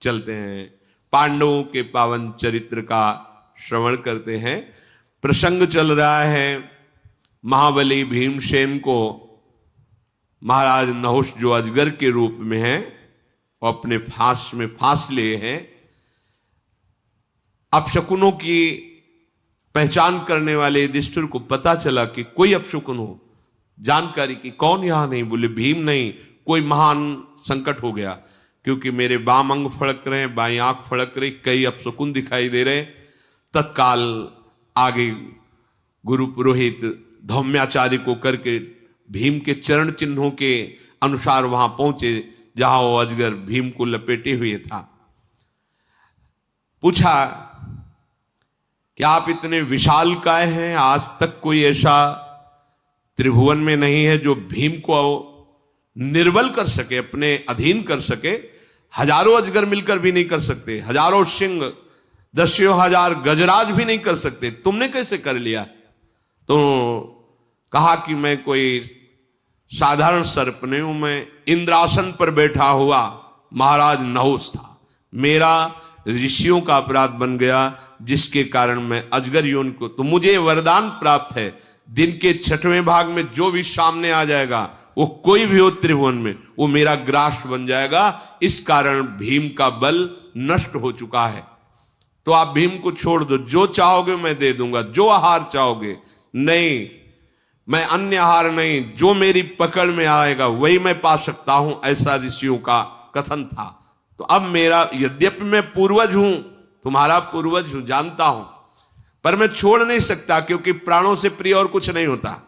चलते हैं, पांडवों के पावन चरित्र का श्रवण करते हैं। प्रसंग चल रहा है महाबली भीमसेन को महाराज नहुष जो अजगर के रूप में है और अपने फांस में फांस लिए हैं। अपशकुनों की पहचान करने वाले युधिष्ठिर को पता चला कि कोई अपशकुन हो, जानकारी की कौन यहां नहीं, बोले भीम नहीं, कोई महान संकट हो गया, क्योंकि मेरे बाम अंग फड़क रहे हैं, बाई आंख फड़क रही, कई अपशकुन दिखाई दे रहे। तत्काल आगे गुरु पुरोहित धौम्याचार्य को करके भीम के चरण चिन्हों के अनुसार वहां पहुंचे जहां वो अजगर भीम को लपेटे हुए था। पूछा कि आप इतने विशालकाय हैं, आज तक कोई ऐसा त्रिभुवन में नहीं है जो भीम को निर्बल कर सके, अपने अधीन कर सके। हजारों अजगर मिलकर भी नहीं कर सकते, हजारों सिंह, दसियों हजार गजराज भी नहीं कर सकते, तुमने कैसे कर लिया? तो कहा कि मैं कोई साधारण सर्प नहीं हूं, मैं इंद्रासन पर बैठा हुआ महाराज नहुष था। मेरा ऋषियों का अपराध बन गया, जिसके कारण मैं अजगर योनि को, तो मुझे वरदान प्राप्त है, दिन के 6वें भाग में जो भी सामने आ जाएगा, वो कोई भी हो त्रिभुवन में, वो मेरा ग्रास बन जाएगा। इस कारण भीम का बल नष्ट हो चुका है। तो आप भीम को छोड़ दो, जो चाहोगे मैं दे दूंगा, जो आहार चाहोगे। नहीं, मैं अन्य आहार नहीं, जो मेरी पकड़ में आएगा वही मैं पा सकता हूं, ऐसा ऋषियों का कथन था। तो अब मेरा, यद्यपि मैं पूर्वज हूं, तुम्हारा पूर्वज हूं, जानता हूं, पर मैं छोड़ नहीं सकता, क्योंकि प्राणों से प्रिय और कुछ नहीं होता।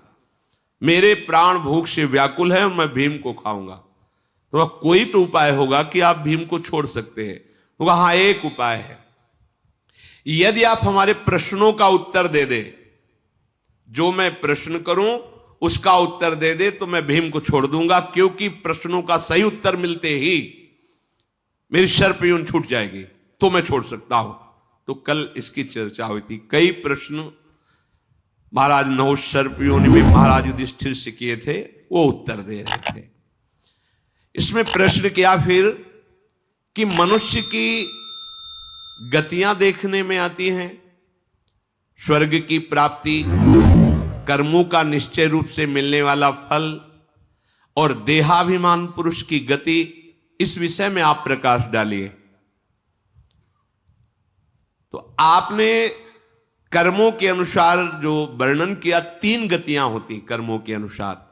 मेरे प्राण भूख से व्याकुल है और मैं भीम को खाऊंगा। तो कोई तो उपाय होगा कि आप भीम को छोड़ सकते हैं। तो हाँ, एक उपाय है, यदि आप हमारे प्रश्नों का उत्तर दे दे, जो मैं प्रश्न करूं उसका उत्तर दे दे, तो मैं भीम को छोड़ दूंगा, क्योंकि प्रश्नों का सही उत्तर मिलते ही मेरी सर्पयून छूट जाएगी, तो मैं छोड़ सकता हूं। तो कल इसकी चर्चा हुई थी, कई प्रश्न महाराज नहुष सर्पयोनि में महाराज युधिष्ठिर से किए थे, वो उत्तर दे रहे थे। इसमें प्रश्न किया फिर कि मनुष्य की गतियां देखने में आती हैं, स्वर्ग की प्राप्ति, कर्मों का निश्चय रूप से मिलने वाला फल और देहाभिमान पुरुष की गति, इस विषय में आप प्रकाश डालिए। तो आपने कर्मों के अनुसार जो वर्णन किया, 3 गतियां होती कर्मों के अनुसार।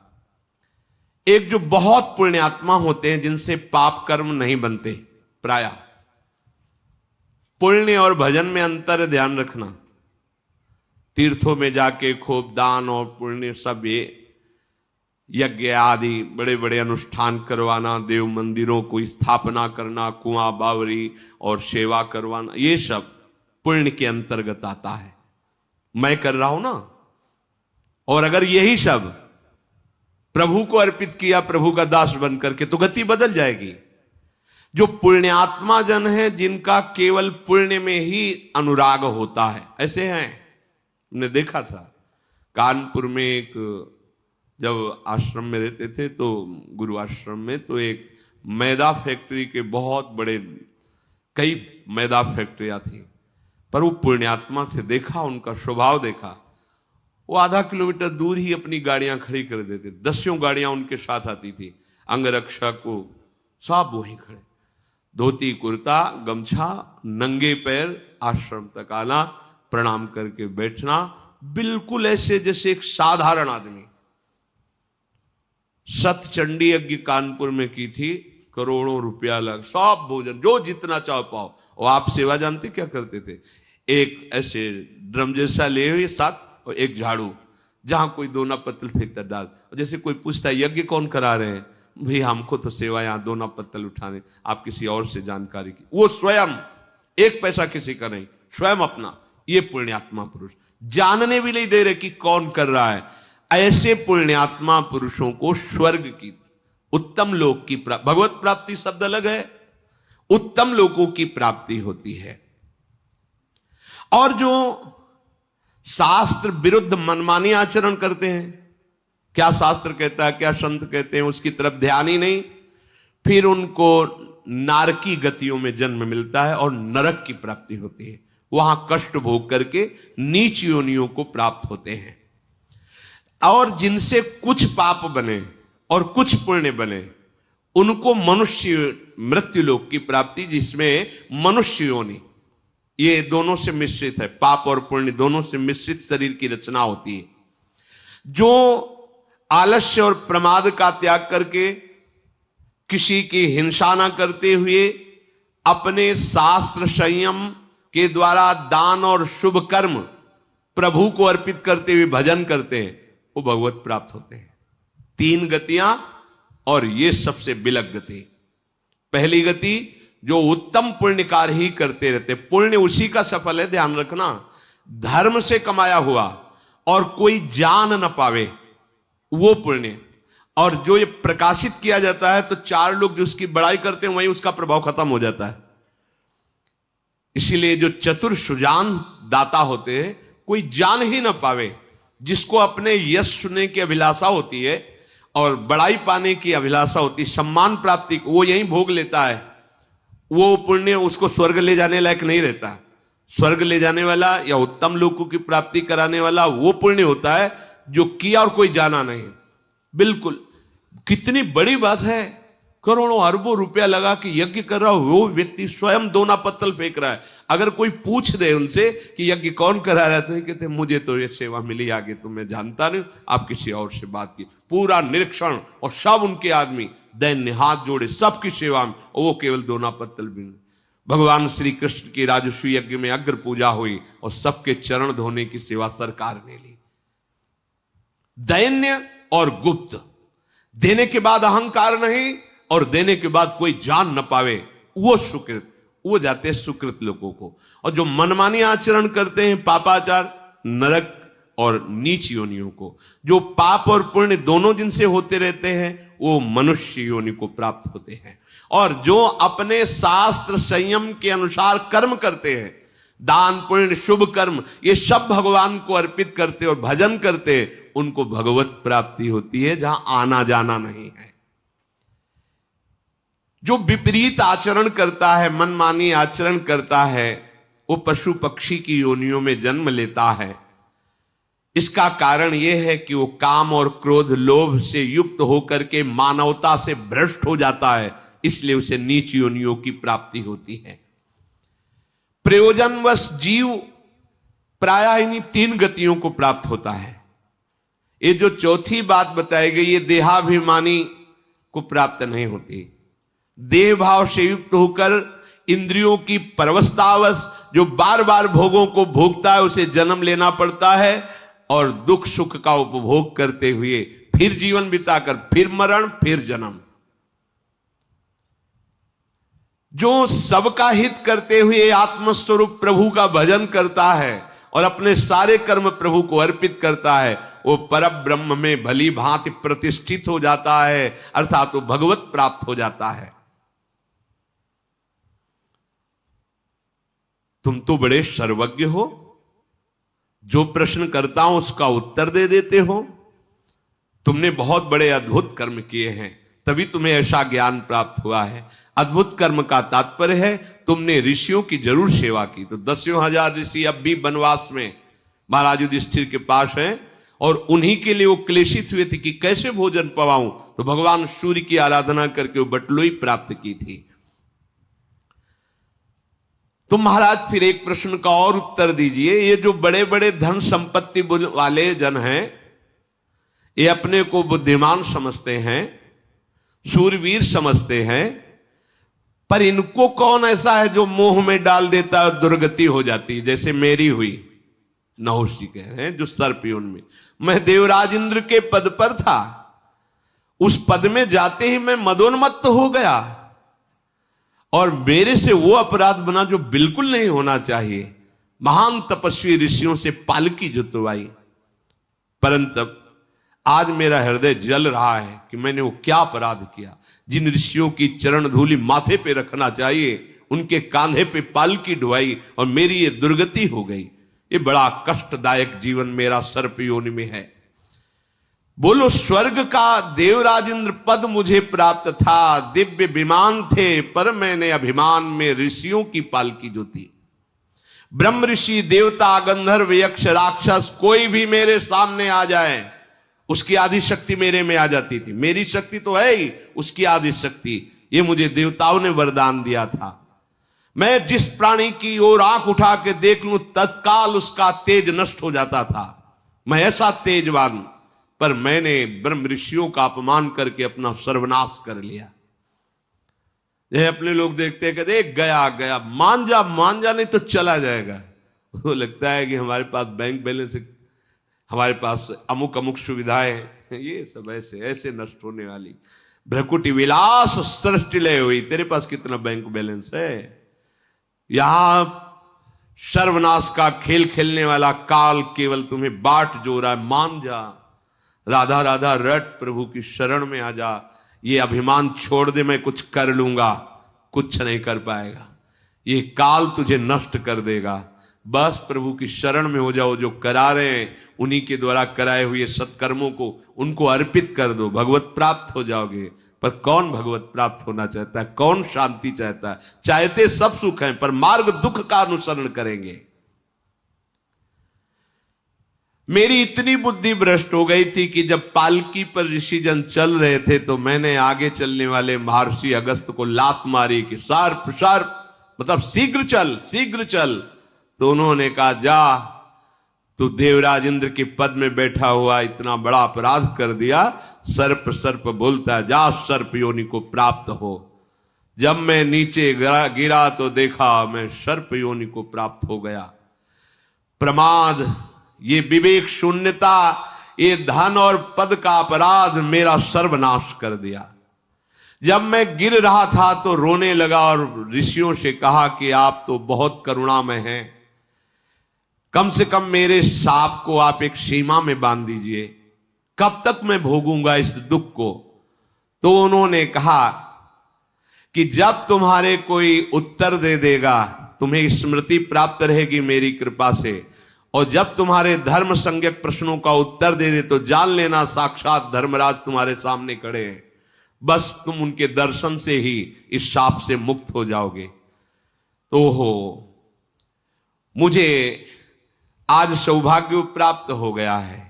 एक, जो बहुत पुण्यात्मा होते हैं, जिनसे पाप कर्म नहीं बनते, प्रायः पुण्य और भजन में अंतर ध्यान रखना। तीर्थों में जाके खूब दान और पुण्य, सब ये यज्ञ आदि बड़े बड़े अनुष्ठान करवाना, देव मंदिरों को स्थापना करना, कुआं बावरी और सेवा करवाना, ये सब पुण्य के अंतर्गत आता है। मैं कर रहा हूं ना, और अगर यही सब प्रभु को अर्पित किया, प्रभु का दास बन करके, तो गति बदल जाएगी। जो पुण्यात्मा जन है, जिनका केवल पुण्य में ही अनुराग होता है, ऐसे हैं। हमने देखा था कानपुर में, एक जब आश्रम में रहते थे, तो गुरु आश्रम में, तो एक मैदा फैक्ट्री के बहुत बड़े, कई मैदा फैक्ट्रियां थी, पर वो पुण्यात्मा थे। देखा उनका स्वभाव, देखा वो आधा किलोमीटर दूर ही अपनी गाड़ियां खड़ी कर देते, 10 गाड़ियां उनके साथ आती थी, अंगरक्षक को सब वहीं खड़े, धोती कुर्ता गमछा, नंगे पैर आश्रम तक आना, प्रणाम करके बैठना, बिल्कुल ऐसे जैसे एक साधारण आदमी। सतचंडी यज्ञ कानपुर में की थी, करोड़ों रुपया लग, सब भोजन जो जितना चाहो पाओ। और आप सेवा जानते क्या करते थे? एक ऐसे ड्रम जैसा ले हुए साथ, और एक झाड़ू, जहां कोई दोना पत्तल फेंकता डाल। जैसे कोई पूछता है यज्ञ कौन करा रहे हैं, भाई हमको तो सेवा यहां दोना पत्तल उठाने, आप किसी और से जानकारी की। वो स्वयं, एक पैसा किसी का नहीं, स्वयं अपना। ये पुण्यात्मा पुरुष जानने भी नहीं दे रहे कि कौन कर रहा है। ऐसे पुण्यात्मा पुरुषों को स्वर्ग की, उत्तम लोक की प्राप्ति, भगवत प्राप्ति शब्द अलग है, उत्तम लोकों की प्राप्ति होती है। और जो शास्त्र विरुद्ध मनमानी आचरण करते हैं, क्या शास्त्र कहता है, क्या संत कहते हैं, उसकी तरफ ध्यान ही नहीं, फिर उनको नारकी गतियों में जन्म मिलता है और नरक की प्राप्ति होती है। वहां कष्ट भोग करके नीच योनियों को प्राप्त होते हैं। और जिनसे कुछ पाप बने और कुछ पुण्य बने उनको मनुष्य मृत्युलोक की प्राप्ति, जिसमें मनुष्य योनि ये दोनों से मिश्रित है, पाप और पुण्य दोनों से मिश्रित शरीर की रचना होती है। जो आलस्य और प्रमाद का त्याग करके किसी की हिंसा न करते हुए अपने शास्त्र संयम के द्वारा दान और शुभ कर्म प्रभु को अर्पित करते हुए भजन करते हैं, वो भगवत प्राप्त होते हैं। 3 गतियां और ये सबसे बिलक गति। पहली गति जो उत्तम पुण्य कार्य ही करते रहते, पुण्य उसी का सफल है, ध्यान रखना। धर्म से कमाया हुआ और कोई जान न पावे वो पुण्य, और जो ये प्रकाशित किया जाता है तो 4 लोग जो उसकी बड़ाई करते हैं वहीं उसका प्रभाव खत्म हो जाता है। इसीलिए जो चतुर सुजान दाता होते हैं, कोई जान ही ना पावे, जिसको अपने यश सुनने की अभिलाषा होती है और बड़ाई पाने की अभिलाषा होती है, सम्मान प्राप्ति, वो यहीं भोग लेता है, वो पुण्य उसको स्वर्ग ले जाने लायक नहीं रहता। स्वर्ग ले जाने वाला या उत्तम लोकों की प्राप्ति कराने वाला वो पुण्य होता है जो किया और कोई जाना नहीं। बिल्कुल, कितनी बड़ी बात है, करोड़ों अरबों रुपया लगा कि यज्ञ कर रहा हो, वो व्यक्ति स्वयं दोना पत्तल फेंक रहा है। अगर कोई पूछ दे उनसे कि यज्ञ कौन करा रहा है, तो कहते मुझे तो ये सेवा मिली, आगे तो मैं जानता नहीं, आप किसी और से बात की। पूरा निरीक्षण और सब उनके आदमी दैन्य हाथ जोड़े सबकी सेवा में, और वो केवल दोना पत्तल भी। भगवान श्री कृष्ण की राजस्वी यज्ञ में अग्र पूजा हुई और सबके चरण धोने की सेवा सरकार ने ली। दैन्य और गुप्त, देने के बाद अहंकार नहीं और देने के बाद कोई जान न पावे, वो सुकृत, वो जाते हैं सुकृत लोगों को। और जो मनमानी आचरण करते हैं, पापाचार, नरक और नीच योनियों को। जो पाप और पुण्य दोनों जिनसे होते रहते हैं वो मनुष्य योनि को प्राप्त होते हैं। और जो अपने शास्त्र संयम के अनुसार कर्म करते हैं, दान पुण्य शुभ कर्म ये सब भगवान को अर्पित करते और भजन करते, उनको भगवत प्राप्ति होती है, जहां आना जाना नहीं है। जो विपरीत आचरण करता है, मनमानी आचरण करता है, वो पशु पक्षी की योनियों में जन्म लेता है। इसका कारण यह है कि वो काम और क्रोध लोभ से युक्त होकर के मानवता से भ्रष्ट हो जाता है, इसलिए उसे नीच योनियों की प्राप्ति होती है। प्रयोजनवश जीव प्रायः इन्हीं 3 गतियों को प्राप्त होता है। ये जो चौथी बात बताई गई, ये देहाभिमानी को प्राप्त नहीं होती। देह भाव से युक्त होकर इंद्रियों की परवस्तावश जो बार बार भोगों को भोगता है, उसे जन्म लेना पड़ता है और दुख सुख का उपभोग करते हुए फिर जीवन बिताकर फिर मरण फिर जन्म। जो सबका हित करते हुए आत्मस्वरूप प्रभु का भजन करता है और अपने सारे कर्म प्रभु को अर्पित करता है, वो परब्रह्म में भली भांति प्रतिष्ठित हो जाता है, अर्थात वो भगवत प्राप्त हो जाता है। तुम तो बड़े सर्वज्ञ हो, जो प्रश्न करता हूं उसका उत्तर दे देते हो। तुमने बहुत बड़े अद्भुत कर्म किए हैं, तभी तुम्हें ऐसा ज्ञान प्राप्त हुआ है। अद्भुत कर्म का तात्पर्य है तुमने ऋषियों की जरूर सेवा की। तो 10,000 ऋषि अब भी वनवास में महाराज युधिष्ठिर के पास हैं और उन्हीं के लिए वो क्लेशित हुए थे कि कैसे भोजन पवाऊं। तो भगवान सूर्य की आराधना करके वो बटलोई प्राप्त की थी। तो महाराज फिर एक प्रश्न का और उत्तर दीजिए। ये जो बड़े बड़े धन संपत्ति वाले जन हैं, ये अपने को बुद्धिमान समझते हैं, शूरवीर समझते हैं, पर इनको कौन ऐसा है जो मोह में डाल देता है, दुर्गति हो जाती है, जैसे मेरी हुई। नहुष जी कह रहे हैं जो सर्पयोन में, मैं देवराज इंद्र के पद पर था, उस पद में जाते ही मैं मदोन्मत्त हो गया और मेरे से वो अपराध बना जो बिल्कुल नहीं होना चाहिए। महान तपस्वी ऋषियों से पालकी जुतवाई, परंतु आज मेरा हृदय जल रहा है कि मैंने वो क्या अपराध किया। जिन ऋषियों की चरण धूलि माथे पे रखना चाहिए, उनके कांधे पे पालकी ढुआई और मेरी ये दुर्गति हो गई। ये बड़ा कष्टदायक जीवन मेरा सर्प योनि में है। बोलो स्वर्ग का देवराज इंद्र पद मुझे प्राप्त था, दिव्य विमान थे, पर मैंने अभिमान में ऋषियों की पालकी जो थी, ब्रह्म ऋषि देवता गंधर्व यक्ष राक्षस कोई भी मेरे सामने आ जाए उसकी आदि शक्ति मेरे में आ जाती थी। मेरी शक्ति तो है ही, उसकी आदि शक्ति, ये मुझे देवताओं ने वरदान दिया था। मैं जिस प्राणी की ओर आंख उठा के देख लूं तत्काल उसका तेज नष्ट हो जाता था। मैं ऐसा तेजवान, पर मैंने ब्रह्म ऋषियों का अपमान करके अपना सर्वनाश कर लिया। ये अपने लोग देखते हैं, कहते गया गया, मान जा नहीं तो चला जाएगा। वो लगता है कि हमारे पास बैंक बैलेंस, हमारे पास अमुक अमुक सुविधाएं हैं, ये सब ऐसे ऐसे नष्ट होने वाली। भ्रकुटी विलास सृष्टि लय हुई, तेरे पास कितना बैंक बैलेंस है? यहां सर्वनाश का खेल खेलने वाला काल केवल तुम्हें बाट जो रहा है। मान जा, राधा राधा रट, प्रभु की शरण में आ जा, ये अभिमान छोड़ दे, मैं कुछ कर लूंगा, कुछ नहीं कर पाएगा, ये काल तुझे नष्ट कर देगा। बस प्रभु की शरण में हो जाओ, जो करा रहे हैं उन्हीं के द्वारा कराए हुए सत्कर्मों को उनको अर्पित कर दो, भगवत प्राप्त हो जाओगे। पर कौन भगवत प्राप्त होना चाहता है? कौन शांति चाहता है? चाहते सब सुख हैं, पर मार्ग दुख का अनुसरण करेंगे। मेरी इतनी बुद्धि भ्रष्ट हो गई थी कि जब पालकी पर ऋषिजन चल रहे थे तो मैंने आगे चलने वाले महर्षि अगस्त को लात मारी कि सर्प सर्प, मतलब शीघ्र चल शीघ्र चल। तो उन्होंने कहा, जा, तू देवराज इंद्र के पद में बैठा हुआ इतना बड़ा अपराध कर दिया, सर्प सर्प बोलता है, जा सर्प योनि को प्राप्त हो। जब मैं नीचे गिरा तो देखा मैं सर्प योनि को प्राप्त हो गया। प्रमाद, ये विवेक शून्यता, ये धन और पद का अपराध मेरा सर्वनाश कर दिया। जब मैं गिर रहा था तो रोने लगा और ऋषियों से कहा कि आप तो बहुत करुणामय हैं, कम से कम मेरे साप को आप एक सीमा में बांध दीजिए, कब तक मैं भोगूंगा इस दुख को। तो उन्होंने कहा कि जब तुम्हारे कोई उत्तर दे देगा, तुम्हें स्मृति प्राप्त रहेगी मेरी कृपा से, और जब तुम्हारे धर्म संज्ञक प्रश्नों का उत्तर दे दे तो जान लेना साक्षात धर्मराज तुम्हारे सामने खड़े हैं। बस तुम उनके दर्शन से ही इस शाप से मुक्त हो जाओगे। तो हो, मुझे आज सौभाग्य प्राप्त हो गया है,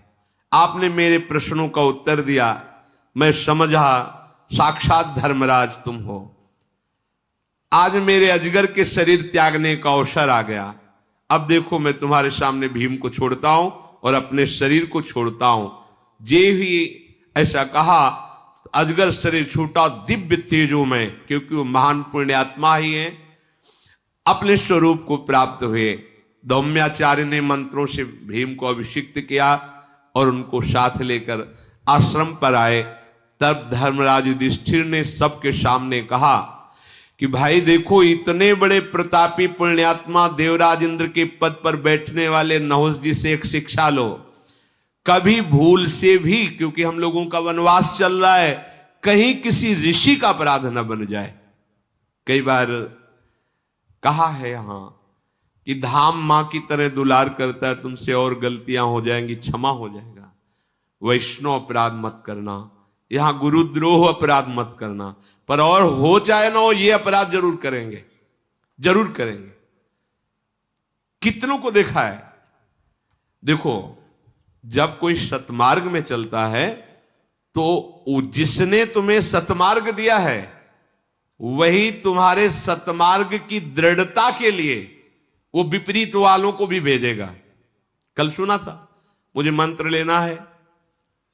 आपने मेरे प्रश्नों का उत्तर दिया, मैं समझा साक्षात धर्मराज तुम हो। आज मेरे अजगर के शरीर त्यागने का अवसर आ गया। अब देखो, मैं तुम्हारे सामने भीम को छोड़ता हूं और अपने शरीर को छोड़ता हूं। जे ही ऐसा कहा, अजगर शरीर छूटा दिव्य तेजों में, क्योंकि वो महान पुण्यात्मा ही है, अपने स्वरूप को प्राप्त हुए। धौम्याचार्य ने मंत्रों से भीम को अभिषिक्त किया और उनको साथ लेकर आश्रम पर आए। तब धर्मराज युधिष्ठिर ने सबके सामने कहा कि भाई देखो, इतने बड़े प्रतापी पुण्यात्मा देवराज इंद्र के पद पर बैठने वाले नहुष जी से एक शिक्षा लो। कभी भूल से भी, क्योंकि हम लोगों का वनवास चल रहा है, कहीं किसी ऋषि का अपराध न बन जाए। कई बार कहा है यहां कि धाम मां की तरह दुलार करता है, तुमसे और गलतियां हो जाएंगी, क्षमा हो जाएगा। वैष्णव अपराध मत करना, यहां गुरुद्रोह अपराध मत करना, पर और हो चाहे ना हो, ये अपराध जरूर करेंगे, जरूर करेंगे। कितनों को देखा है, देखो, जब कोई सतमार्ग में चलता है तो जिसने तुम्हें सतमार्ग दिया है वही तुम्हारे सतमार्ग की दृढ़ता के लिए वो विपरीत वालों को भी भेजेगा। कल सुना था, मुझे मंत्र लेना है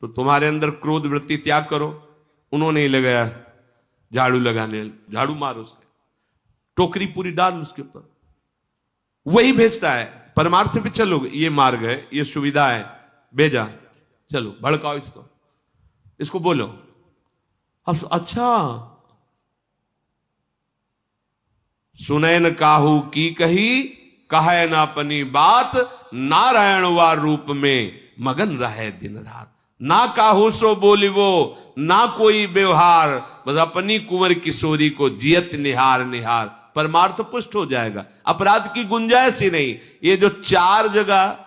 तो तुम्हारे अंदर क्रोध वृत्ति त्याग करो। उन्होंने ही लगाया झाड़ू लगाने, झाड़ू मार उसके, टोकरी पूरी डाल उसके ऊपर, वही भेजता है। परमार्थ पे चलो, ये मार्ग है, ये सुविधा है, भेजा, चलो भड़काओ इसको, इसको बोलो। अच्छा, सुने न काहू की कही, कहे ना अपनी बात, नारायण वा रूप में मगन रहे दिन रात। ना काहू सो बोली वो, ना कोई व्यवहार, बस अपनी कुंवर किशोरी को जियत निहार निहार। परमार्थ पुष्ट हो जाएगा, अपराध की गुंजाइश ही नहीं। ये जो चार जगह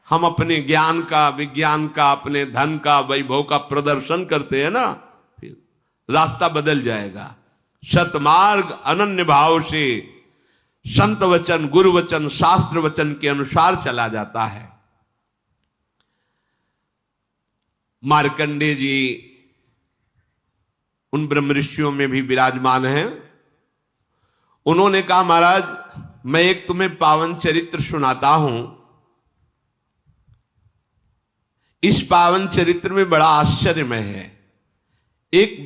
हम अपने ज्ञान का, विज्ञान का, अपने धन का, वैभव का प्रदर्शन करते हैं ना, फिर रास्ता बदल जाएगा। सतमार्ग अनन्य भाव से संत वचन, गुरु वचन, शास्त्र वचन के अनुसार चला जाता है। मार्कंडेय जी उन ब्रह्म ऋषियों में भी विराजमान हैं। उन्होंने कहा, महाराज मैं एक तुम्हें पावन चरित्र सुनाता हूं। इस पावन चरित्र में बड़ा आश्चर्यमय है। एक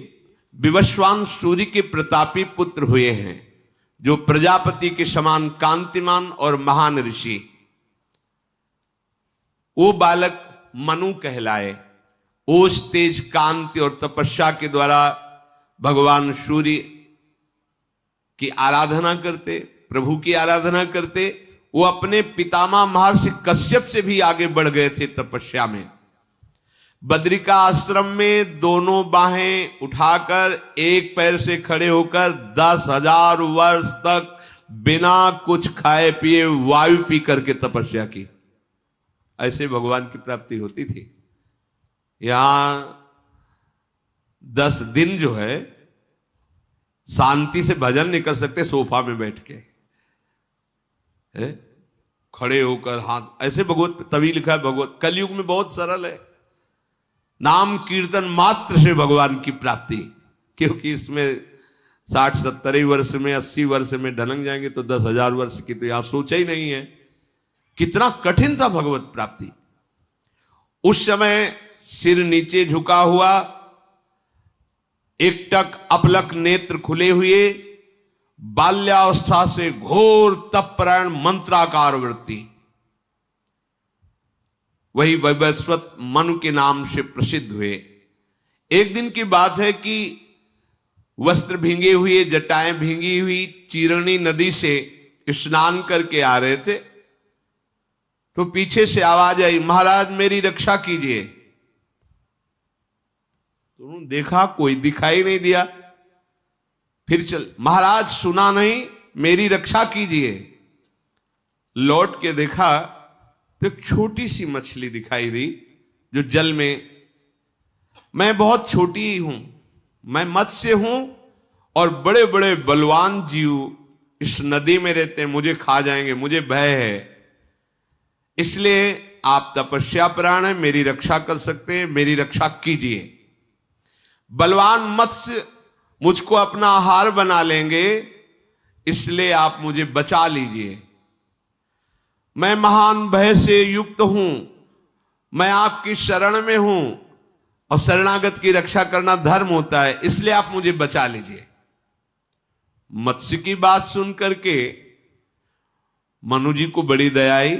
विवस्वान सूर्य के प्रतापी पुत्र हुए हैं, जो प्रजापति के समान कांतिमान और महान ऋषि। वो बालक मनु कहलाए। ओज, तेज, कांति और तपस्या के द्वारा भगवान सूर्य की आराधना करते, प्रभु की आराधना करते। वो अपने पितामह महर्षि कश्यप से भी आगे बढ़ गए थे तपस्या में। बद्रिका आश्रम में दोनों बाहें उठाकर एक पैर से खड़े होकर 10,000 वर्ष तक बिना कुछ खाए पिए वायु पी करके तपस्या की। ऐसे भगवान की प्राप्ति होती थी। यहां 10 दिन जो है शांति से भजन नहीं कर सकते, सोफा में बैठ के खड़े होकर हाथ ऐसे। भगवत तभी लिखा है, भगवत कलयुग में बहुत सरल है, नाम कीर्तन मात्र से भगवान की प्राप्ति। क्योंकि इसमें 60-70 वर्ष में, 80 वर्ष में ढलक जाएंगे तो 10,000 वर्ष की तो यहां सोचा ही नहीं है। कितना कठिन था भगवत प्राप्ति। उस समय सिर नीचे झुका हुआ, एकटक अपलक नेत्र खुले हुए, बाल्यावस्था से घोर तपपरायण मंत्राकार वृत्ति, वही वैवस्वत मनु के नाम से प्रसिद्ध हुए। एक दिन की बात है कि वस्त्र भींगे हुए, जटाएं भींगी हुई, चीरणी नदी से स्नान करके आ रहे थे तो पीछे से आवाज आई, महाराज मेरी रक्षा कीजिए। तो उन्होंने देखा, कोई दिखाई नहीं दिया। फिर चल, महाराज सुना नहीं, मेरी रक्षा कीजिए। लौट के देखा तो एक छोटी सी मछली दिखाई दी जो जल में, मैं बहुत छोटी ही हूं, मैं मत्स्य हूं और बड़े बड़े बलवान जीव इस नदी में रहते हैं, मुझे खा जाएंगे, मुझे भय है। इसलिए आप तपस्या प्राण है, मेरी रक्षा कर सकते हैं, मेरी रक्षा कीजिए। बलवान मत्स्य मुझको अपना आहार बना लेंगे, इसलिए आप मुझे बचा लीजिए। मैं महान भय से युक्त हूं, मैं आपकी शरण में हूं और शरणागत की रक्षा करना धर्म होता है, इसलिए आप मुझे बचा लीजिए। मत्स्य की बात सुन करके मनु जी को बड़ी दया आई।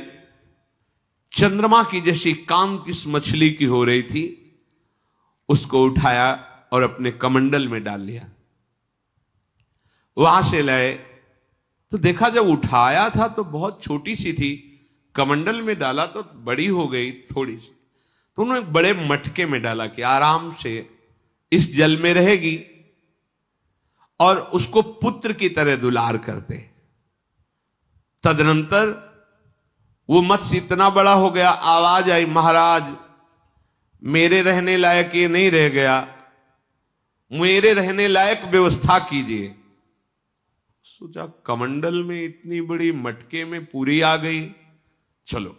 चंद्रमा की जैसी कांति इस मछली की हो रही थी, उसको उठाया और अपने कमंडल में डाल लिया। वहां से लाए तो देखा, जब उठाया था तो बहुत छोटी सी थी, कमंडल में डाला तो बड़ी हो गई थोड़ी सी। तो उन्होंने बड़े मटके में डाला कि आराम से इस जल में रहेगी, और उसको पुत्र की तरह दुलार करते। तदनंतर वो मत्स्य इतना बड़ा हो गया, आवाज आई, महाराज मेरे रहने लायक ये नहीं रह गया, मेरे रहने लायक व्यवस्था कीजिए। सोचा कमंडल में इतनी बड़ी मटके में पूरी आ गई, चलो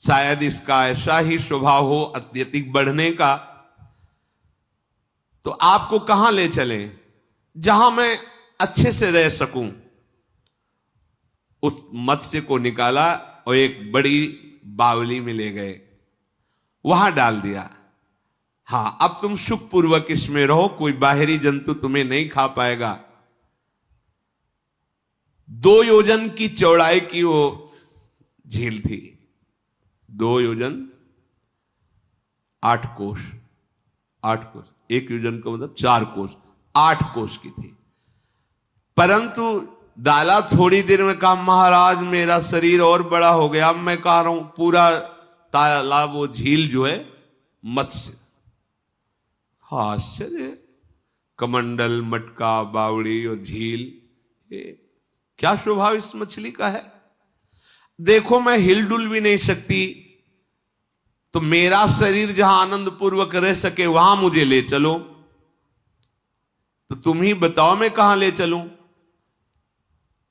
शायद इसका ऐसा ही स्वभाव हो अत्यधिक बढ़ने का, तो आपको कहां ले चलें जहां मैं अच्छे से रह सकूं। उस मत्स्य को निकाला और एक बड़ी बावली में ले गए, वहां डाल दिया। हां, अब तुम सुखपूर्वक इसमें रहो, कोई बाहरी जंतु तुम्हें नहीं खा पाएगा। 2 योजन की चौड़ाई की वो झील थी, 2 योजन 8 कोस, 8 कोस, 1 योजन का मतलब 4 कोस, 8 कोस की थी। परंतु डाला थोड़ी देर में, कहा महाराज मेरा शरीर और बड़ा हो गया, अब मैं कह रहा हूं पूरा तालाब, वो झील जो है मत्स्य। आश्चर्य, कमंडल, मटका, बावड़ी और झील, क्या स्वभाव इस मछली का है। देखो मैं हिलडुल भी नहीं सकती, तो मेरा शरीर जहां आनंद पूर्वक रह सके वहां मुझे ले चलो। तो तुम ही बताओ मैं कहां ले चलूं?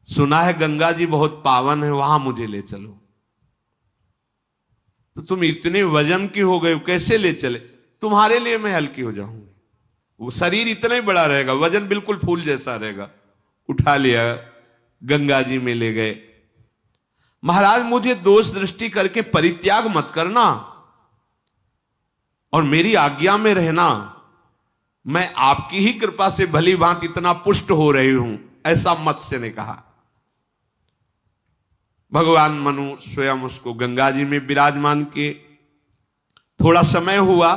सुना है गंगा जी बहुत पावन है, वहां मुझे ले चलो। तो तुम इतने वजन की हो गए, कैसे ले चले? तुम्हारे लिए मैं हल्की हो जाऊंगी। वो शरीर इतना ही बड़ा रहेगा, वजन बिल्कुल फूल जैसा रहेगा। उठा लिया, गंगा जी में ले गए। महाराज मुझे दोष दृष्टि करके परित्याग मत करना और मेरी आज्ञा में रहना। मैं आपकी ही कृपा से भली भांति इतना पुष्ट हो रही हूं, ऐसा मत्स्य ने कहा। भगवान मनु स्वयं उसको गंगा जी में विराजमान किए। थोड़ा समय हुआ,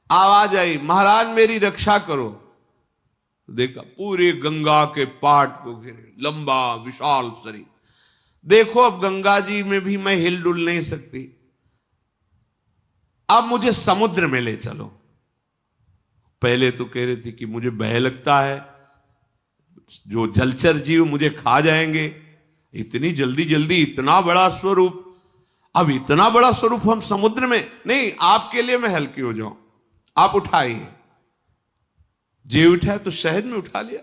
आवाज आई, महाराज मेरी रक्षा करो। देखा पूरे गंगा के पाट को घेरे, लंबा विशाल शरीर। देखो अब गंगा जी में भी मैं हिलडुल नहीं सकती, अब मुझे समुद्र में ले चलो। पहले तो कह रही थी कि मुझे भय लगता है, जो जलचर जीव मुझे खा जाएंगे। इतनी जल्दी जल्दी इतना बड़ा स्वरूप, अब इतना बड़ा स्वरूप हम समुद्र में नहीं, आपके लिए मैं हल्की हो जाऊं, आप उठाइए। जी उठा तो शहद में उठा लिया।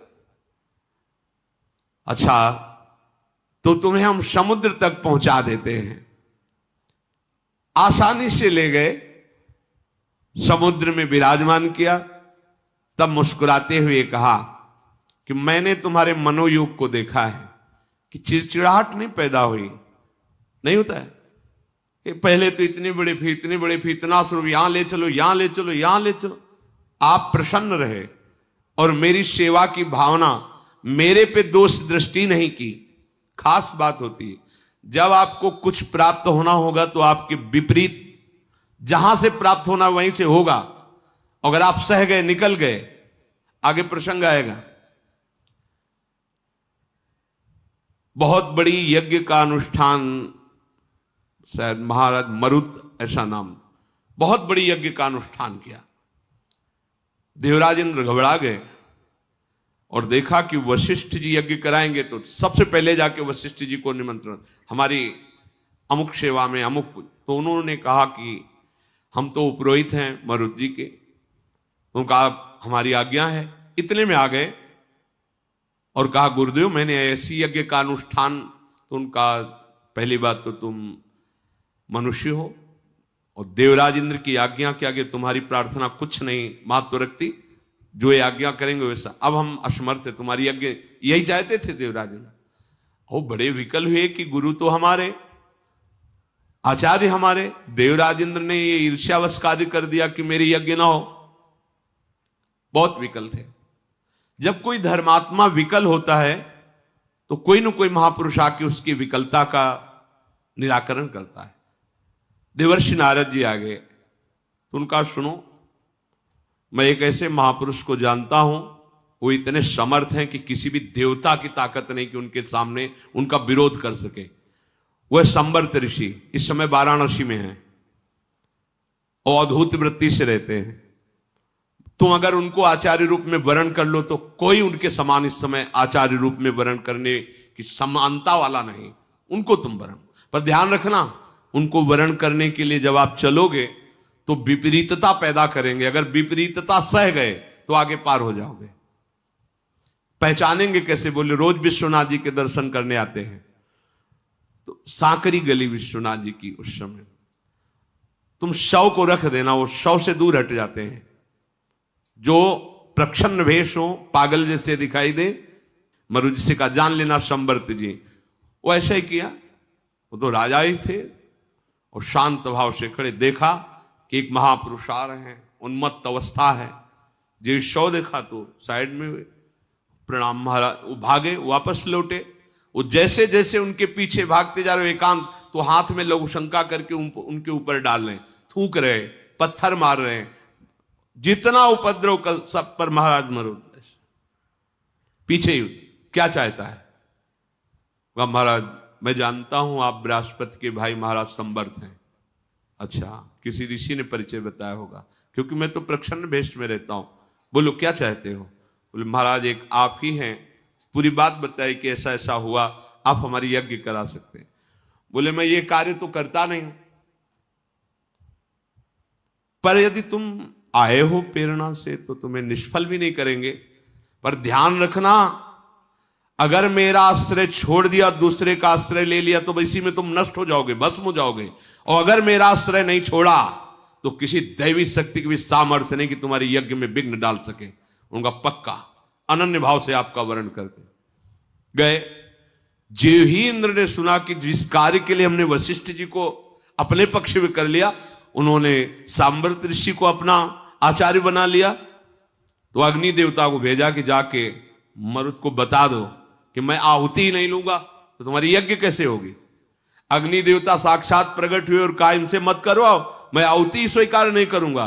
अच्छा तो तुम्हें हम समुद्र तक पहुंचा देते हैं। आसानी से ले गए, समुद्र में विराजमान किया। तब मुस्कुराते हुए कहा कि मैंने तुम्हारे मनोयोग को देखा है कि चिड़चिड़ाहट नहीं पैदा हुई, नहीं होता है कि पहले तो इतने बड़े फी इतना स्वरूप, यहां ले चलो, यहां ले चलो, यहां ले चलो। आप प्रसन्न रहे और मेरी सेवा की भावना, मेरे पे दोष दृष्टि नहीं की। खास बात होती है जब आपको कुछ प्राप्त होना होगा तो आपके विपरीत जहां से प्राप्त होना वहीं से होगा। अगर आप सह गए, निकल गए, आगे प्रसंग आएगा। बहुत बड़ी यज्ञ का अनुष्ठान, शायद महाराज मरुत ऐसा नाम, बहुत बड़ी यज्ञ का अनुष्ठान किया। देवराज इंद्र घबरा गए और देखा कि वशिष्ठ जी यज्ञ कराएंगे तो सबसे पहले जाके वशिष्ठ जी को निमंत्रण, हमारी अमुक सेवा में अमुक। तो उन्होंने कहा कि हम तो उपरोहित हैं मरुत जी के, उनका हमारी आज्ञा है। इतने में आ गए और कहा गुरुदेव मैंने ऐसी यज्ञ का अनुष्ठान। तो उनका पहली बात तो तुम मनुष्य हो और देवराज इंद्र की आज्ञा के आगे तुम्हारी प्रार्थना कुछ नहीं महत्व रखती, जो ये आज्ञा करेंगे वैसा। अब हम असमर्थ है, तुम्हारी यज्ञ यही चाहते थे देवराज इंद्र। वो बड़े विकल हुए कि गुरु तो हमारे, आचार्य हमारे, देवराज इंद्र ने ये ईर्ष्यावश कार्य कर दिया कि मेरी यज्ञ ना हो। बहुत विकल थे। जब कोई धर्मात्मा विकल होता है तो कोई न कोई महापुरुष आके उसकी विकलता का निराकरण करता है। देवर्षि नारद जी आ गए तो उनका सुनो, मैं एक ऐसे महापुरुष को जानता हूं, वो इतने समर्थ हैं कि किसी भी देवता की ताकत नहीं कि उनके सामने उनका विरोध कर सके। वह संवर्त ऋषि इस समय वाराणसी में हैं और अद्भुत वृत्ति से रहते हैं। तुम अगर उनको आचार्य रूप में वर्ण कर लो तो कोई उनके समान इस समय आचार्य रूप में वर्ण करने की समानता वाला नहीं, उनको तुम वर्ण। पर ध्यान रखना, उनको वर्ण करने के लिए जब आप चलोगे तो विपरीतता पैदा करेंगे। अगर विपरीतता सह गए तो आगे पार हो जाओगे। पहचानेंगे कैसे? बोले रोज विश्वनाथ जी के दर्शन करने आते हैं तो सांकरी गली विश्वनाथ जी की, उस समय तुम शव को रख देना, वो शव से दूर हट जाते हैं। जो प्रच्छन्न वेश हो, पागल जैसे दिखाई दे, मरुज से का जान लेना संवर्त जी। वो ऐसा ही किया, वो तो राजा ही थे और शांत भाव से खड़े। देखा कि एक महापुरुष आ रहे हैं, उन्मत्त अवस्था है। जो शव देखा तो साइड में प्रणाम महाराज, वो भागे, वापस लौटे। वो जैसे जैसे उनके पीछे भागते जा रहे, एकांत तो हाथ में लघु शंका करके उनके ऊपर डाल रहे, थूक रहे, पत्थर मार रहे हैं। जितना उपद्रव कर सब पर महाराज मरुद पीछे ही। क्या चाहता है? वह महाराज मैं जानता हूं आप बृहस्पति के भाई महाराज संवर्त हैं। अच्छा, किसी ऋषि ने परिचय बताया होगा, क्योंकि मैं तो प्रच्छन्न वेश में रहता हूं। बोलो क्या चाहते हो? बोले महाराज एक आप ही हैं, पूरी बात बताई कि ऐसा ऐसा हुआ, आप हमारी यज्ञ करा सकते हैं। बोले मैं ये कार्य तो करता नहीं हूं, पर यदि तुम आए हो प्रेरणा से तो तुम्हें निष्फल भी नहीं करेंगे। पर ध्यान रखना, अगर मेरा आश्रय छोड़ दिया, दूसरे का आश्रय ले लिया, तो इसी में तुम नष्ट हो जाओगे, भस्म हो जाओगे। और अगर मेरा आश्रय नहीं छोड़ा तो किसी दैवी शक्ति की भी सामर्थ्य नहीं कि तुम्हारे यज्ञ में विघ्न डाल सके। उनका पक्का अनन्य भाव से आपका वर्ण करके गए। जो ही इंद्र ने सुना कि जिस कार्य के लिए हमने वशिष्ठ जी को अपने पक्ष में कर लिया, उन्होंने सांबर्त ऋषि को अपना आचार्य बना लिया, तो अग्नि देवता को भेजा कि जाके मरुत को बता दो कि मैं आहुति ही नहीं लूंगा तो तुम्हारी यज्ञ कैसे होगी। अग्नि देवता साक्षात प्रकट हुए और कहा इनसे मत करवाओ, मैं आहुति स्वीकार नहीं करूंगा।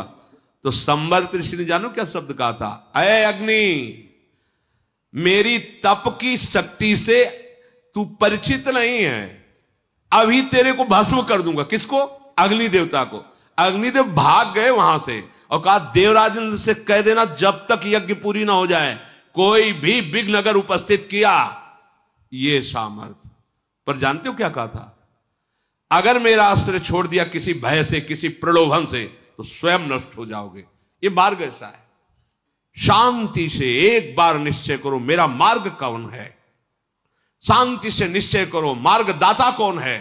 तो संबर्त ऋषि ने जानो क्या शब्द कहा था, अय अग्नि, मेरी तप की शक्ति से तू परिचित नहीं है, अभी तेरे को भस्म कर दूंगा। किसको? अग्नि देवता को। अग्निदेव भाग गए वहां से और कहा देवराजेंद्र से कह देना जब तक यज्ञ पूरी ना हो जाए कोई भी विघ्न अगर उपस्थित किया ये सामर्थ। पर जानते हो क्या कहा था, अगर मेरा आश्रय छोड़ दिया किसी भय से, किसी प्रलोभन से, तो स्वयं नष्ट हो जाओगे। ये मार्ग ऐसा है। शांति से एक बार निश्चय करो मेरा मार्ग कौन है। शांति से निश्चय करो मार्गदाता कौन है,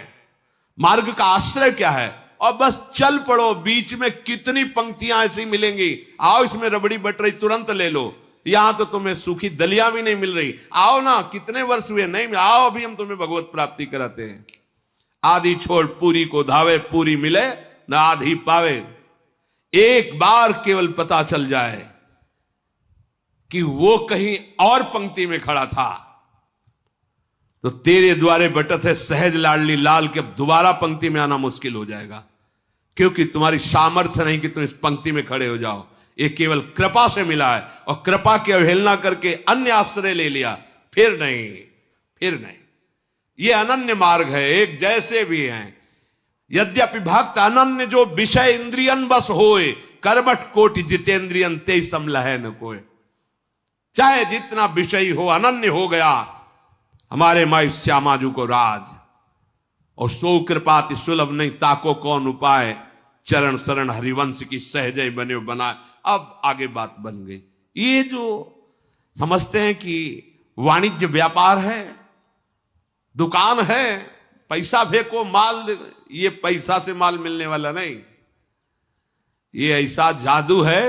मार्ग का आश्रय क्या है, और बस चल पड़ो। बीच में कितनी पंक्तियां ऐसी मिलेंगी, आओ इसमें रबड़ी बट रही तुरंत ले लो, यहां तो तुम्हें सूखी दलिया भी नहीं मिल रही, आओ ना कितने वर्ष हुए नहीं, आओ अभी हम तुम्हें भगवत प्राप्ति कराते हैं। आधी छोड़ पूरी को धावे, पूरी मिले न आधी पावे। एक बार केवल पता चल जाए कि वो कहीं और पंक्ति में खड़ा था, तो तेरे द्वारे बटत है सहज लाडली लाल के अब दोबारा पंक्ति में आना मुश्किल हो जाएगा, क्योंकि तुम्हारी सामर्थ्य नहीं कि तुम इस पंक्ति में खड़े हो जाओ। ये केवल कृपा से मिला है, और कृपा की अवहेलना करके अन्य आश्रय ले लिया, फिर नहीं, फिर नहीं। ये अनन्य मार्ग है, एक जैसे भी हैं। यद्यपि भक्त अनन्य जो विषय इंद्रियन बस होए, करबट कोटि जितेंद्रियन ते समलह न कोय। चाहे जितना विषय हो, अनन्य हो गया हमारे माई श्यामाजू को राज। और सो कृपाति सुलभ नहीं ताको कौन उपाय, चरण शरण हरिवंश की सहजय बने बनाए। अब आगे बात बन गई। ये जो समझते हैं कि वाणिज्य व्यापार है, दुकान है, पैसा फेंको माल, ये पैसा से माल मिलने वाला नहीं। ये ऐसा जादू है,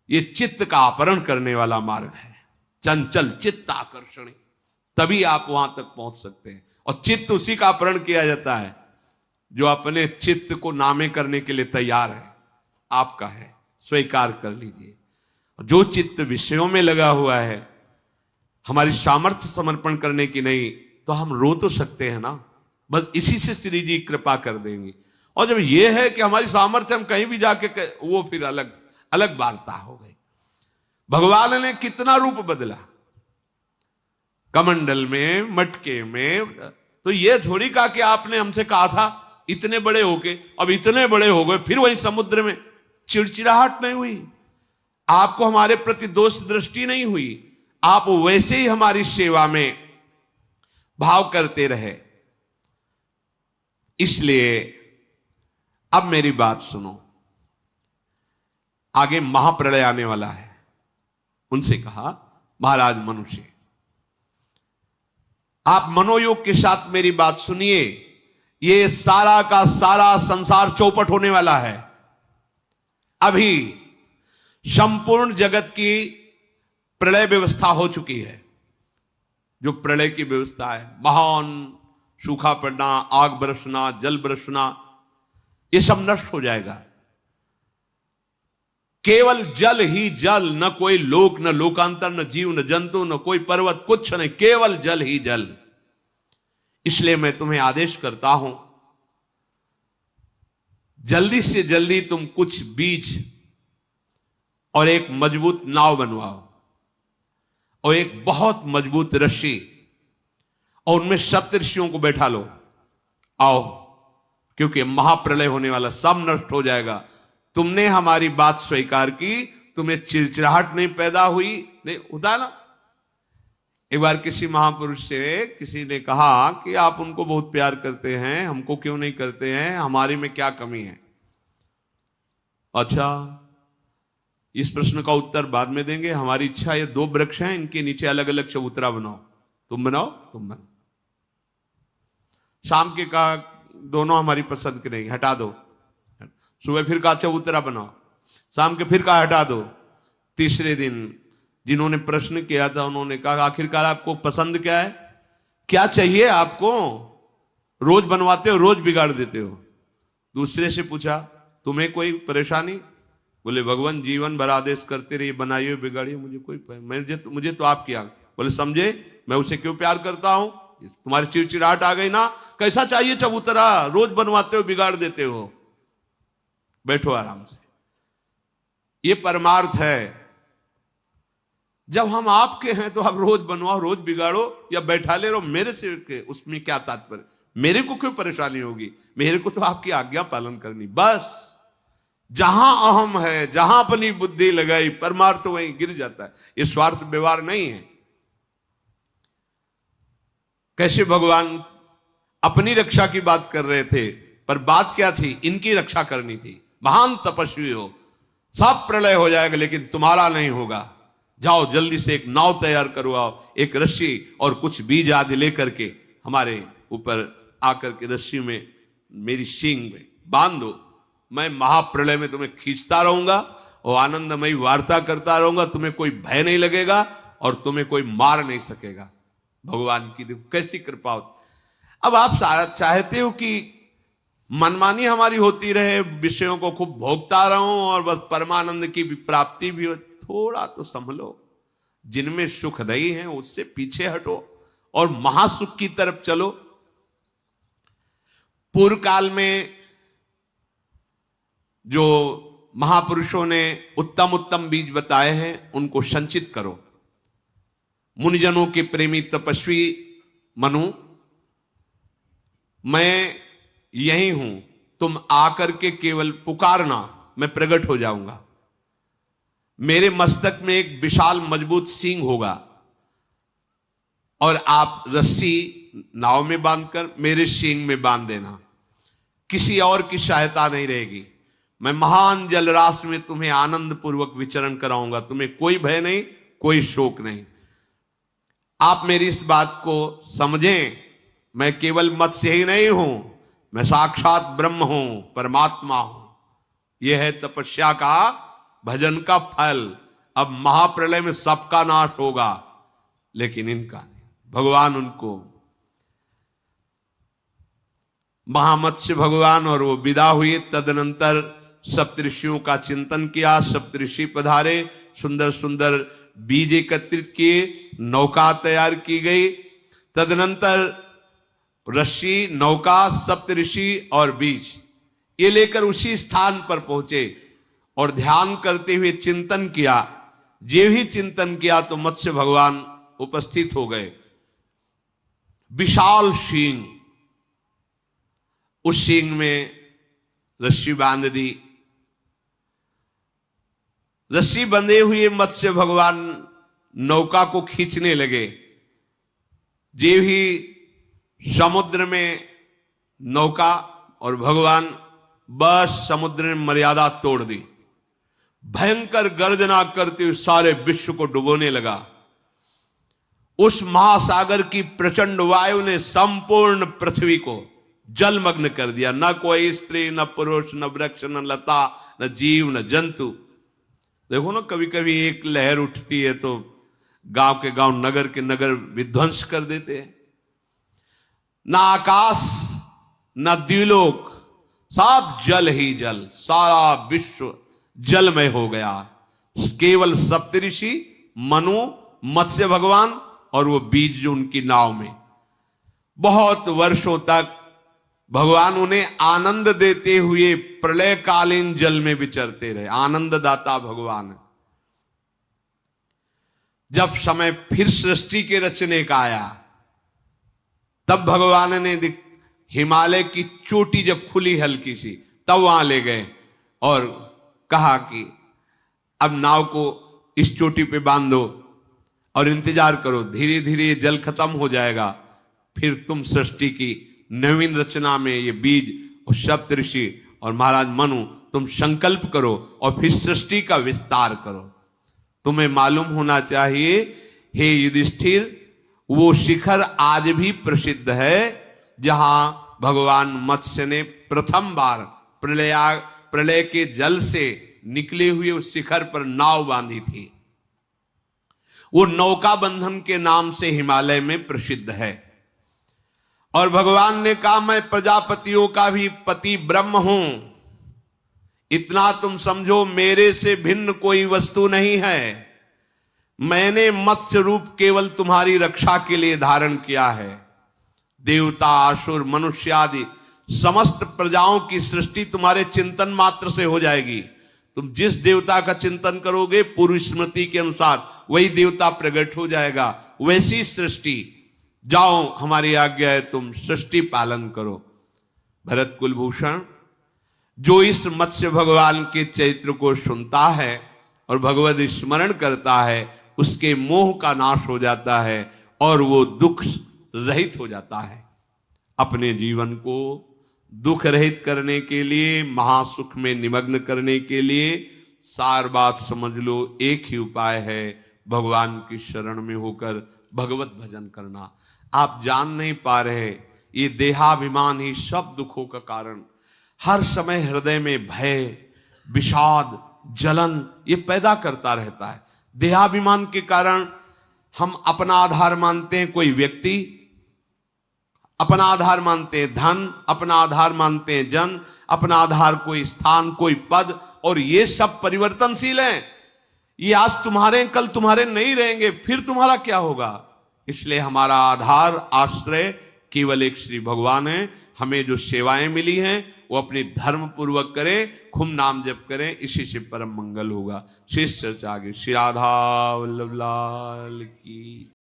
ये चित्त का अपहरण करने वाला मार्ग है। चंचल चित्त आकर्षणी, तभी आप वहां तक पहुंच सकते हैं। और चित्त उसी का अपहरण किया जाता है जो अपने चित्त को नामे करने के लिए तैयार है। आपका है, स्वीकार कर लीजिए। जो चित्त विषयों में लगा हुआ है, हमारी सामर्थ्य समर्पण करने की नहीं, तो हम रो तो सकते हैं ना, बस इसी से श्री जी कृपा कर देंगे। और जब यह है कि हमारी सामर्थ्य हम कहीं भी जाके, वो फिर अलग अलग वार्ता हो गई। भगवान ने कितना रूप बदला, कमंडल में, मटके में। तो ये थोड़ी कहा कि आपने हमसे कहा था इतने बड़े होके, अब इतने बड़े हो गए, फिर वही समुद्र में। चिड़चिड़ाहट नहीं हुई, आपको हमारे प्रति दोष दृष्टि नहीं हुई, आप वैसे ही हमारी सेवा में भाव करते रहे। इसलिए अब मेरी बात सुनो, आगे महाप्रलय आने वाला है। उनसे कहा महाराज मनुष्य, आप मनोयोग के साथ मेरी बात सुनिए। ये सारा का सारा संसार चौपट होने वाला है। अभी संपूर्ण जगत की प्रलय व्यवस्था हो चुकी है। जो प्रलय की व्यवस्था है, महान सूखा पड़ना, आग बरसना, जल बरसना, ये सब नष्ट हो जाएगा। केवल जल ही जल, न कोई लोक, न लोकांतर, न जीव, न जंतु, न कोई पर्वत, कुछ नहीं, केवल जल ही जल। इसलिए मैं तुम्हें आदेश करता हूं, जल्दी से जल्दी तुम कुछ बीज और एक मजबूत नाव बनवाओ, और एक बहुत मजबूत रस्सी, और उनमें सप्तऋषियों को बैठा लो। आओ, क्योंकि महाप्रलय होने वाला, सब नष्ट हो जाएगा। तुमने हमारी बात स्वीकार की, तुम्हें चिड़चिड़ाहट नहीं पैदा हुई, नहीं होता ना। एक बार किसी महापुरुष से किसी ने कहा कि आप उनको बहुत प्यार करते हैं, हमको क्यों नहीं करते हैं, हमारी में क्या कमी है। अच्छा, इस प्रश्न का उत्तर बाद में देंगे। हमारी इच्छा, ये 2 वृक्ष हैं, इनके नीचे अलग अलग चबूतरा बनाओ। तुम बनाओ, तुम बनाओ। शाम के कहा दोनों हमारी पसंद के नहीं, हटा दो। सुबह फिर कहा चबूतरा बनाओ, शाम के फिर कहा हटा दो। तीसरे दिन जिन्होंने प्रश्न किया था उन्होंने कहा आखिरकार आपको पसंद क्या है, क्या चाहिए आपको? रोज बनवाते हो, रोज बिगाड़ देते हो। दूसरे से पूछा तुम्हें कोई परेशानी? बोले भगवान जीवन भर आदेश करते रहिए, बनाइए बिगाड़िए, मुझे कोई मुझे तो आपकी आग। बोले समझे, मैं उसे क्यों प्यार करता हूं? तुम्हारी चिड़चिड़ाहट आ गई ना, कैसा चाहिए चबूतरा? रोज बनवाते हो, बिगाड़ देते हो। बैठो आराम से। ये परमार्थ है। जब हम आपके हैं तो आप रोज बनवाओ, रोज बिगाड़ो या बैठा ले रहो, मेरे से उसमें क्या तात्पर्य? मेरे को क्यों परेशानी होगी? मेरे को तो आपकी आज्ञा पालन करनी बस। जहां अहम है, जहां अपनी बुद्धि लगाई, परमार्थ वहीं गिर जाता है। ये स्वार्थ व्यवहार नहीं है। कैसे भगवान अपनी रक्षा की बात कर रहे थे, पर बात क्या थी? इनकी रक्षा करनी थी। महान तपस्वी हो, सब प्रलय हो जाएगा लेकिन तुम्हारा नहीं होगा। जाओ जल्दी से एक नाव तैयार करवाओ, एक रस्सी और कुछ बीज आदि लेकर के हमारे ऊपर आकर के रस्सी में मेरी सींग में बांध दो। मैं महाप्रलय में तुम्हें खींचता रहूंगा और आनंदमयी वार्ता करता रहूंगा। तुम्हें कोई भय नहीं लगेगा और तुम्हें कोई मार नहीं सकेगा। भगवान की देखो कैसी कृपा होती। अब आप चाहते हो कि मनमानी हमारी होती रहे, विषयों को खूब भोगता रहूं और बस परमानंद की भी प्राप्ति भी हो। थोड़ा तो संभलो, जिनमें सुख नहीं है उससे पीछे हटो और महासुख की तरफ चलो। पूर्व काल में जो महापुरुषों ने उत्तम उत्तम बीज बताए हैं उनको संचित करो। मुनिजनों के प्रेमी तपस्वी मनु, मैं यही हूं, तुम आकर के केवल पुकारना, मैं प्रकट हो जाऊंगा। मेरे मस्तक में एक विशाल मजबूत सींग होगा और आप रस्सी नाव में बांधकर मेरे सींग में बांध देना। किसी और की सहायता नहीं रहेगी। मैं महान जलराशि में तुम्हें आनंद पूर्वक विचरण कराऊंगा। तुम्हें कोई भय नहीं, कोई शोक नहीं। आप मेरी इस बात को समझें, मैं केवल मत्स्य ही नहीं हूं, मैं साक्षात ब्रह्म हूं, परमात्मा हूं। यह है तपस्या का, भजन का फल। अब महाप्रलय में सबका नाश होगा लेकिन इनका नहीं। भगवान उनको महामत्स्य भगवान और वो विदा हुए। तदनंतर सप्तऋषियों का चिंतन किया। सप्तऋषि पधारे, सुंदर सुंदर बीज एकत्रित किए, नौका तैयार की गई। तदनंतर ऋषि, नौका, सप्तऋषि और बीज ये लेकर उसी स्थान पर पहुंचे और ध्यान करते हुए चिंतन किया। जे ही चिंतन किया तो मत्स्य भगवान उपस्थित हो गए। विशाल सींग, उस सींग में रस्सी बांध दी। रस्सी बंधे हुए मत्स्य भगवान नौका को खींचने लगे। जे ही समुद्र में नौका और भगवान बस समुद्र ने मर्यादा तोड़ दी। भयंकर गर्जना करते हुए सारे विश्व को डुबोने लगा। उस महासागर की प्रचंड वायु ने संपूर्ण पृथ्वी को जलमग्न कर दिया। न कोई स्त्री, न पुरुष, न वृक्ष, न लता, न जीव, न जंतु। देखो ना, कभी कभी एक लहर उठती है तो गांव के गांव, नगर के नगर विध्वंस कर देते हैं। ना आकाश, ना द्युलोक, सब जल ही जल। सारा विश्व जलमय हो गया। केवल सप्तऋषि, मनु, मत्स्य भगवान और वो बीज जो उनकी नाव में। बहुत वर्षों तक भगवान उन्हें आनंद देते हुए प्रलयकालीन जल में विचरते रहे। आनंददाता भगवान। जब समय फिर सृष्टि के रचने का आया तब भगवान ने हिमालय की चोटी जब खुली हल्की सी, तब वहां ले गए और कहा कि अब नाव को इस चोटी पे बांध दो और इंतजार करो, धीरे धीरे जल खत्म हो जाएगा, फिर तुम सृष्टि की नवीन रचना में ये बीज और सप्तऋषि और महाराज मनु तुम संकल्प करो और फिर सृष्टि का विस्तार करो। तुम्हें मालूम होना चाहिए हे युधिष्ठिर, वो शिखर आज भी प्रसिद्ध है जहां भगवान मत्स्य ने प्रथम बार प्रलय के जल से निकले हुए उस शिखर पर नाव बांधी थी। वो नौका बंधन के नाम से हिमालय में प्रसिद्ध है। और भगवान ने कहा मैं प्रजापतियों का भी पति ब्रह्म हूं, इतना तुम समझो, मेरे से भिन्न कोई वस्तु नहीं है। मैंने मत्स्य रूप केवल तुम्हारी रक्षा के लिए धारण किया है। देवता, असुर, मनुष्य आदि समस्त प्रजाओं की सृष्टि तुम्हारे चिंतन मात्र से हो जाएगी। तुम जिस देवता का चिंतन करोगे पूर्व स्मृति के अनुसार वही देवता प्रकट हो जाएगा। वैसी सृष्टि, जाओ हमारी आज्ञा है, तुम सृष्टि पालन करो। भरत कुलभूषण, जो इस मत्स्य भगवान के चरित्र को सुनता है और भगवत स्मरण करता है, उसके मोह का नाश हो जाता है और वो दुख रहित हो जाता है। अपने जीवन को दुख रहित करने के लिए, महासुख में निमग्न करने के लिए सार बात समझ लो, एक ही उपाय है, भगवान की शरण में होकर भगवत भजन करना। आप जान नहीं पा रहे, ये देहाभिमान ही सब दुखों का कारण। हर समय हृदय में भय, विषाद, जलन ये पैदा करता रहता है। देहाभिमान के कारण हम अपना आधार मानते हैं कोई व्यक्ति, अपना आधार मानते हैं धन, अपना आधार मानते हैं जन, अपना आधार कोई स्थान, कोई पद, और ये सब परिवर्तनशील हैं। ये आज तुम्हारे, कल तुम्हारे नहीं रहेंगे, फिर तुम्हारा क्या होगा। इसलिए हमारा आधार, आश्रय केवल एक श्री भगवान है। हमें जो सेवाएं मिली हैं वो अपनी धर्म पूर्वक करें, खूब नाम जप करें, इसी से परम मंगल होगा। शेष चर्चा आगे। श्री राधा वल्लभ लाल की।